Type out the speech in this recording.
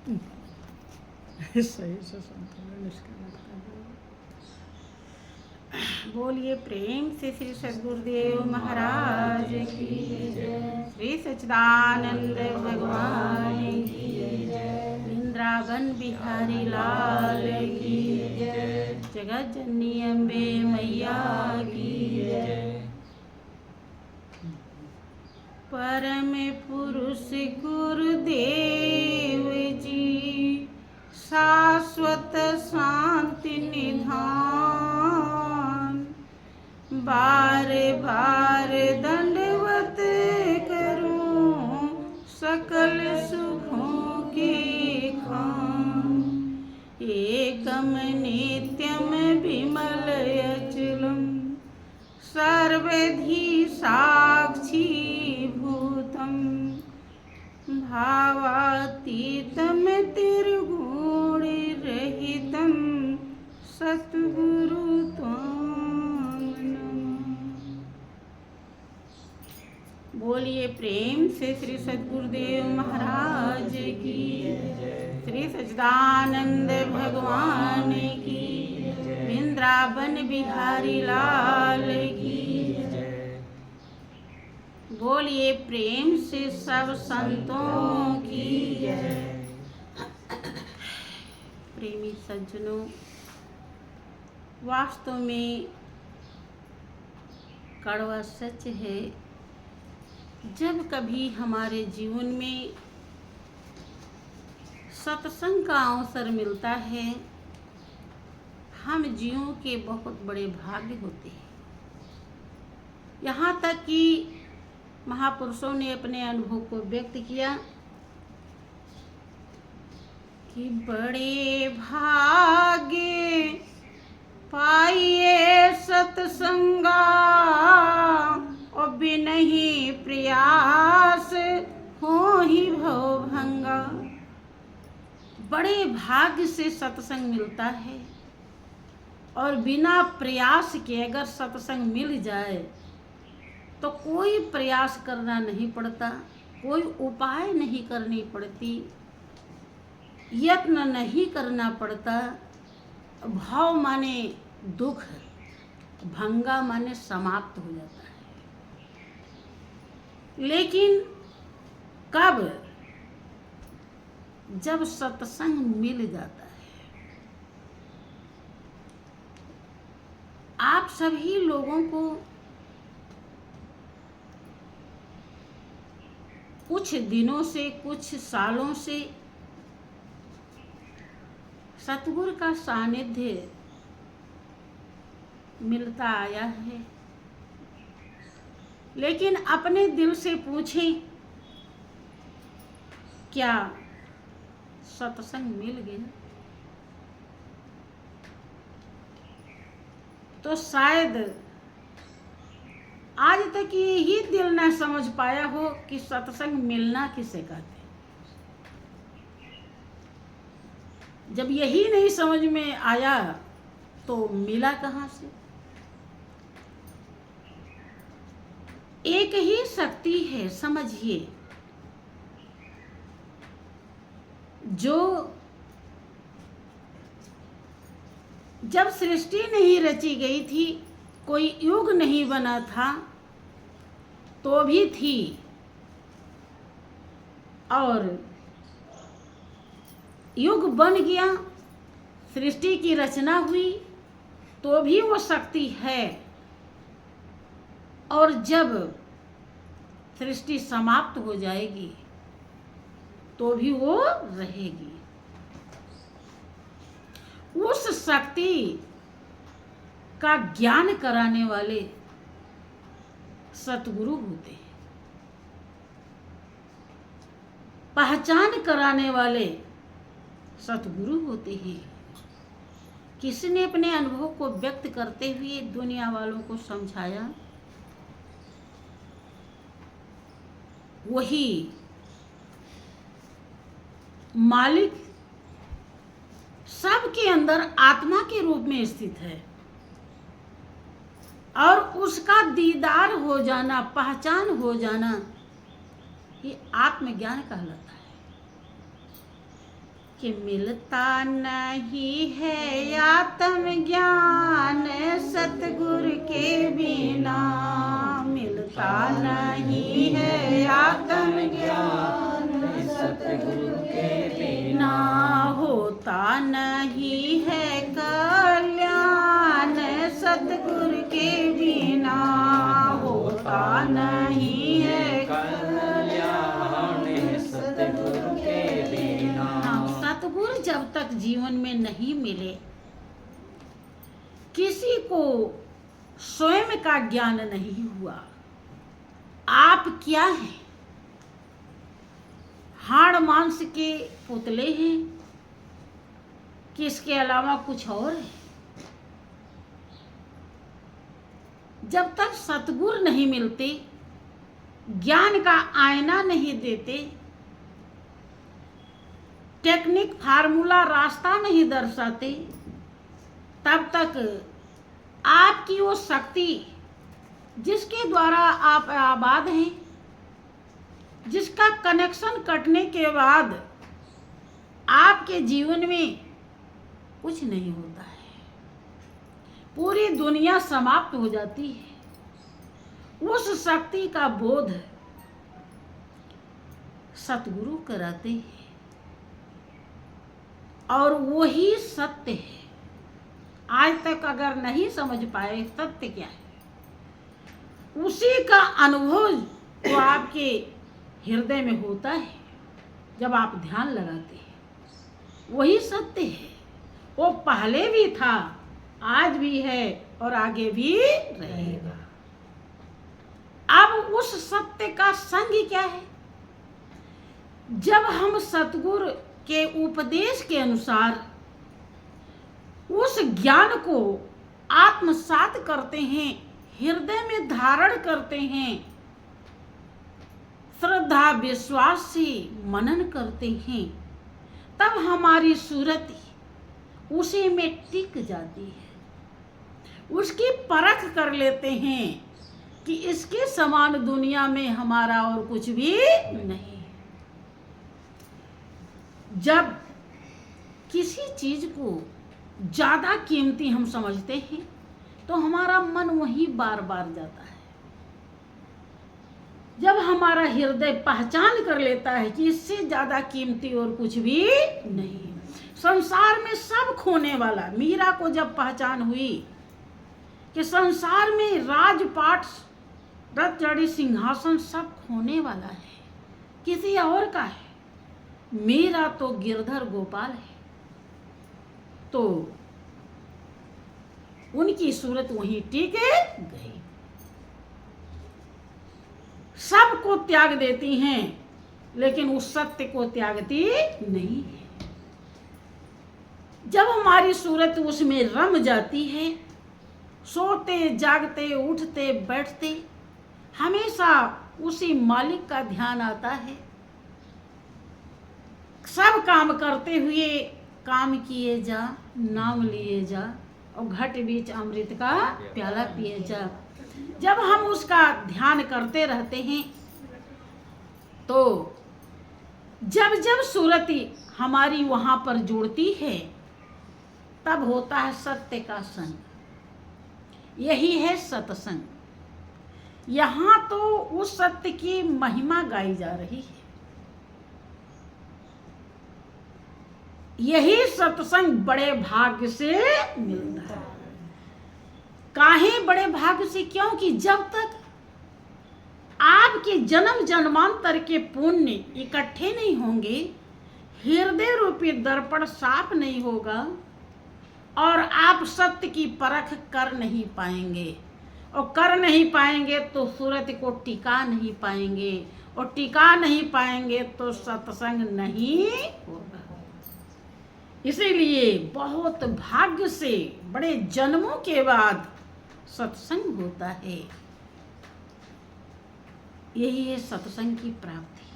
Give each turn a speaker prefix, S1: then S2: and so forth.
S1: सही से संतुलन इसका बोलिए प्रेम से श्री सद्गुरुदेव महाराज की जय। श्री सच्चिदानंद भगवान की जय। वृंदावन बिहारी लाल की जय। जगत जननी अम्बे मैया की जय। परम पुरुष गुरुदेव जी शाश्वत शांति निधान, बार बार दंडवत करूं सकल सुखों के खान। एकम नित्यम विमल अचलम सर्वधि साक्षी भूतम, भावातीतम त्रिगुण रहितम सद्गुरु त्वां नमः। बोलिए प्रेम से श्री सद्गुरुदेव महाराज की जय। श्री सच्चिदानंद भगवान की जय। वृंदावन बिहारी लाल की जय। बोलिए प्रेम से सब संतों की जय। प्रेमी सज्जनों, वास्तव में कड़वा सच है, जब कभी हमारे जीवन में सत्संग का अवसर मिलता है, हम जीवों के बहुत बड़े भाग्य होते हैं। यहाँ तक कि महापुरुषों ने अपने अनुभव को व्यक्त किया कि बड़े भाग्य पाइए सत्संगा और बिनहि प्रयास हो ही भवभंगा। बड़े भाग्य से सत्संग मिलता है और बिना प्रयास के अगर सत्संग मिल जाए तो कोई प्रयास करना नहीं पड़ता, कोई उपाय नहीं करनी पड़ती, यत्न नहीं करना पड़ता। भाव माने दुख, भंगा माने समाप्त हो जाता है। लेकिन कब? जब सत्संग मिल जाता है। आप सभी लोगों को कुछ दिनों से, कुछ सालों से सतगुरु का सानिध्य मिलता आया है, लेकिन अपने दिल से पूछें, क्या सत्संग मिल गया? तो शायद आज तक यही दिल ना समझ पाया हो कि सत्संग मिलना किसे कहते हैं। जब यही नहीं समझ में आया तो मिला कहाँ से? एक ही शक्ति है, समझिए, जो जब सृष्टि नहीं रची गई थी, कोई युग नहीं बना था, तो भी थी, और युग बन गया, सृष्टि की रचना हुई, तो भी वो शक्ति है, और जब सृष्टि समाप्त हो जाएगी तो भी वो रहेगी। उस शक्ति का ज्ञान कराने वाले सतगुरु होते हैं, पहचान कराने वाले सतगुरु होते हैं। किसने अपने अनुभव को व्यक्त करते हुए दुनिया वालों को समझाया? वही मालिक सबके अंदर आत्मा के रूप में स्थित है, और उसका दीदार हो जाना, पहचान हो जाना, ये आत्मज्ञान कहलाता है। कि मिलता नहीं है आत्मज्ञान सतगुरु के बिना, मिलता नहीं है आत्मज्ञान
S2: सतगुरु के बिना,
S1: होता नहीं है कल्याण सतगुरु के बिना, होता नहीं है
S2: कल्याण सतगुरु के बिना।
S1: सतगुरु जब तक जीवन में नहीं मिले, किसी को स्वयं का ज्ञान नहीं हुआ। आप क्या हैं? हाड़ मांस के पुतले हैं कि इसके अलावा कुछ और है? जब तक सतगुरु नहीं मिलते, ज्ञान का आईना नहीं देते, टेक्निक फार्मूला रास्ता नहीं दर्शाते, तब तक आपकी वो शक्ति जिसके द्वारा आप आबाद हैं, जिसका कनेक्शन कटने के बाद आपके जीवन में कुछ नहीं होता है, पूरी दुनिया समाप्त हो जाती है। उस शक्ति का बोध सतगुरु कराते हैं और वही सत्य है। आज तक अगर नहीं समझ पाए सत्य क्या है, उसी का अनुभव तो आपके हृदय में होता है जब आप ध्यान लगाते हैं। वही सत्य है, वो पहले भी था, आज भी है और आगे भी रहेगा। अब उस सत्य का संग क्या है? जब हम सतगुरु के उपदेश के अनुसार उस ज्ञान को आत्मसात करते हैं, हृदय में धारण करते हैं, श्रद्धा विश्वास से मनन करते हैं, तब हमारी सूरत उसी में टिक जाती है। उसकी परख कर लेते हैं कि इसके समान दुनिया में हमारा और कुछ भी नहीं। जब किसी चीज को ज्यादा कीमती हम समझते हैं तो हमारा मन वहीं बार बार जाता है। जब हमारा हृदय पहचान कर लेता है कि इससे ज्यादा कीमती और कुछ भी नहीं, संसार में सब खोने वाला। मीरा को जब पहचान हुई कि संसार में राजपाट रत्न सिंहासन सब खोने वाला है, किसी और का है, मेरा तो गिरधर गोपाल है, तो उनकी सूरत वहीं टिक गई। सबको त्याग देती हैं लेकिन उस सत्य को त्यागती नहीं है। जब हमारी सूरत उसमें रम जाती है, सोते जागते उठते बैठते हमेशा उसी मालिक का ध्यान आता है। सब काम करते हुए काम किए जा, नाम लिए जा और घट बीच अमृत का प्याला पिए जा। जब हम उसका ध्यान करते रहते हैं तो जब जब सूरत हमारी वहां पर जुड़ती है तब होता है सत्य का संग। यही है सत्संग। यहाँ तो उस सत्य की महिमा गाई जा रही है। यही सत्संग बड़े भाग्य से मिलता है। काहे बड़े भाग्य से? क्योंकि जब तक आपके जन्म जन्मांतर के पुण्य इकट्ठे नहीं होंगे, हृदय रूपी दर्पण साफ नहीं होगा और आप सत्य की परख कर नहीं पाएंगे, और कर नहीं पाएंगे तो सूरत को टिका नहीं पाएंगे, और टिका नहीं पाएंगे तो सत्संग नहीं होगा। इसीलिए बहुत भाग्य से बड़े जन्मों के बाद सत्संग होता है। यही है सत्संग की प्राप्ति।